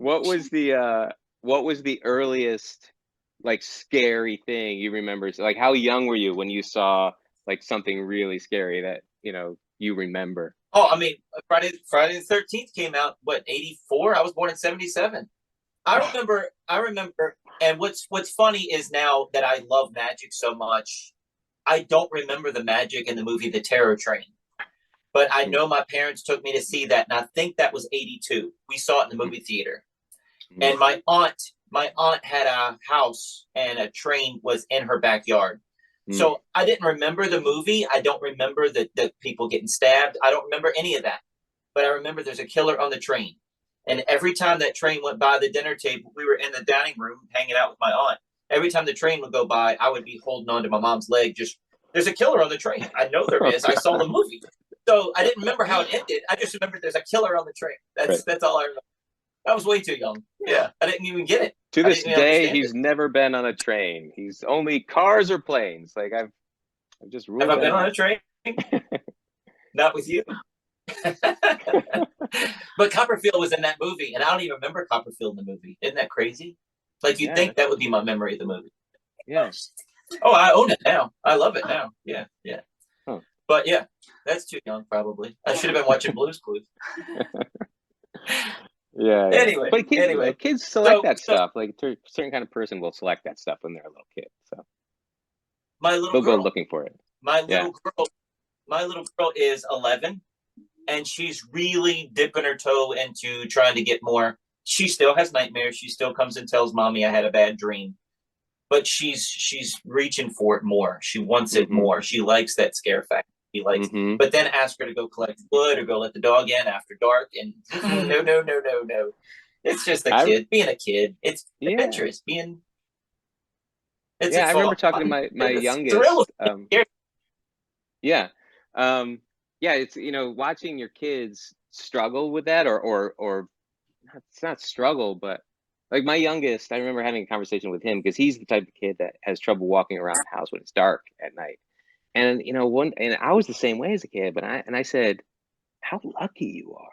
what was the earliest like scary thing you remember? So, like how young were you when you saw like something really scary that, you remember? Oh, I mean, Friday the 13th came out, what, 84? I was born in 77. I remember, and what's funny is now that I love magic so much, I don't remember the magic in the movie The Terror Train. But I know my parents took me to see that, and I think that was 82. We saw it in the Mhm, movie theater. mhm, And my aunt had a house and a train was in her backyard. mhm, So I didn't remember the movie. I don't remember the people getting stabbed. I don't remember any of that. But I remember there's a killer on the train. And every time that train went by the dinner table, we were in the dining room hanging out with my aunt. Every time the train would go by, I would be holding on to my mom's leg. Just, there's a killer on the train. I know there Oh is. I saw God. the movie. So I didn't remember how it ended. I just remember there's a killer on the train. Right. That's all I remember. I was way too young. Yeah, I didn't even get it. To I this didn't even day, understand it. he's never been on a train. He's only cars or planes. Like I've just Have ruled I that been on out. a train? Not with you. But Copperfield was in that movie, and I don't even remember Copperfield in the movie. Isn't that crazy? Like you'd Yeah, think that would be my memory of the movie. yeah. Oh, I own it now. I love it now. Yeah, yeah. Huh. But yeah, that's too young. Probably I should have been watching Blue's Clues. Yeah, yeah. Anyway, But kids, anyway. kids select So that so stuff. Like a certain kind of person will select that stuff when they're a little kid. So my little they'll go girl, looking for it. my Yeah. little girl, my little girl is 11, and she's really dipping her toe into trying to get more. She still has nightmares. She still comes and tells mommy I had a bad dream, but she's reaching for it more. She wants it Mm-hmm. more. She likes that scare factor. She likes, Mm-hmm. but then ask her to go collect wood or go let the dog in after dark, and no, no, no, no, no. It's just a I kid being a kid. It's yeah. adventurous. Being it's Yeah, I remember fun. talking to my The thrill of youngest. Yeah. Um, yeah, it's watching your kids struggle with that or it's not struggle, but like my youngest, I remember having a conversation with him because he's the type of kid that has trouble walking around the house when it's dark at night. And I was the same way as a kid, but I said, how lucky you are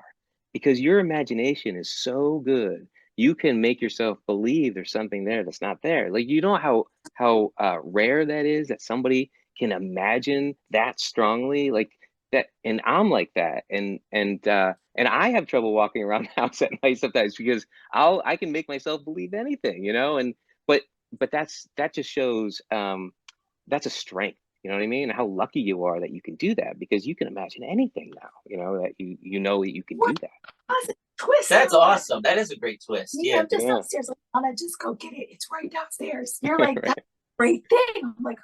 because your imagination is so good. You can make yourself believe there's something there that's not there. Like you know how rare that is that somebody can imagine that strongly, like that. And I'm like that, and I have trouble walking around the house at night sometimes because I can make myself believe anything, and but that just shows that's a strength. You know what I mean? How lucky you are that you can do that because you can imagine anything now. That you know that you can What do that. was it? Twist. That's awesome. That is a great twist. Me, Yeah. I'm just Yeah. upstairs. Like, Anna, just go get it. It's right downstairs. You're like, Right. that's a great thing. I'm like,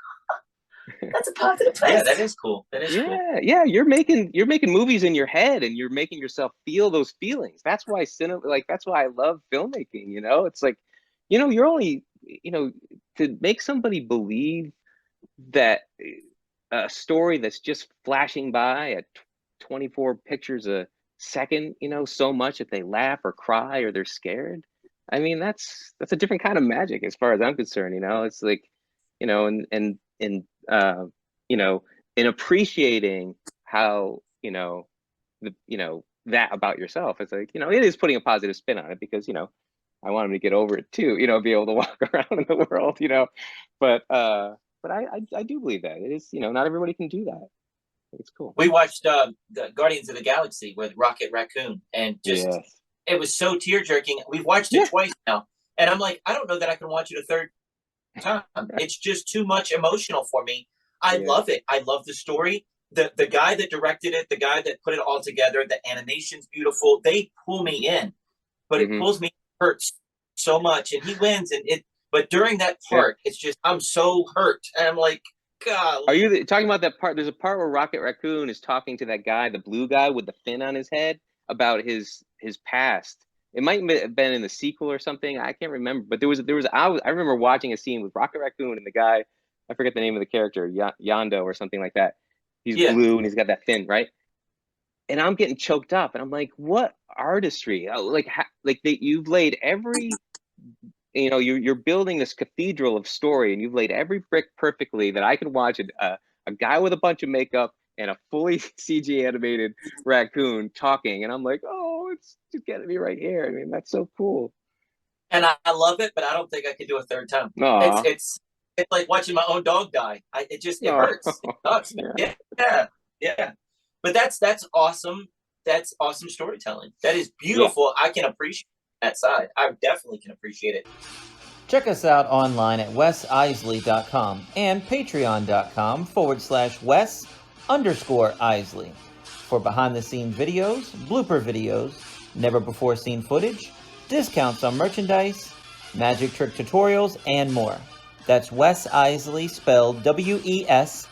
that's a positive Yeah, twist. that is cool. That is cool. Yeah, yeah. You're making movies in your head and you're making yourself feel those feelings. That's why cinema, like that's why I love filmmaking. It's like, you're only, to make somebody believe that a story that's just flashing by at 24 pictures a second, so much if they laugh or cry or they're scared. I mean, that's a different kind of magic as far as I'm concerned. It's like, and you know, in appreciating how, that about yourself. It's like, it is putting a positive spin on it because, I want him to get over it too, be able to walk around in the world, but I do believe that it is, not everybody can do that. It's cool. We watched the Guardians of the Galaxy with Rocket Raccoon, and just Yes. it was so tear jerking. We've watched it Yeah. twice now, and I'm like, I don't know that I can watch it a third time. It's just too much emotional for me. I Yeah. love it. I love the story. The guy that directed it, the guy that put it all together, the animation's beautiful. They pull me in, but it Hmm. pulls me hurts so much, and he wins, and it. But during that Yeah. part, it's just I'm so hurt, and I'm like, Are you golly, talking about that part? There's a part where Rocket Raccoon is talking to that guy, the blue guy with the fin on his head, about his past. It might have been in the sequel or something. I can't remember, but I remember watching a scene with Rocket Raccoon and the guy. I forget the name of the character, Yondo or something like that. He's yeah. blue and he's got that fin, right? And I'm getting choked up, and I'm like, what artistry? Like you've laid every you're building this cathedral of story and you've laid every brick perfectly that I can watch a guy with a bunch of makeup and a fully CG animated raccoon talking, and I'm like, oh, it's just getting me right here. I mean, that's so cool. And I love it, but I don't think I could do a third time. Aw. It's like watching my own dog die. It Aw. hurts. It sucks, man. Yeah. But that's awesome. That's awesome storytelling. That is beautiful. I can appreciate that side. I definitely can appreciate it. Check us out online at wesisley.com and patreon.com/Wes_Isley for behind-the-scenes videos, blooper videos, never-before-seen footage, discounts on merchandise, magic trick tutorials, and more. That's Wes Isley, spelled WESISELI.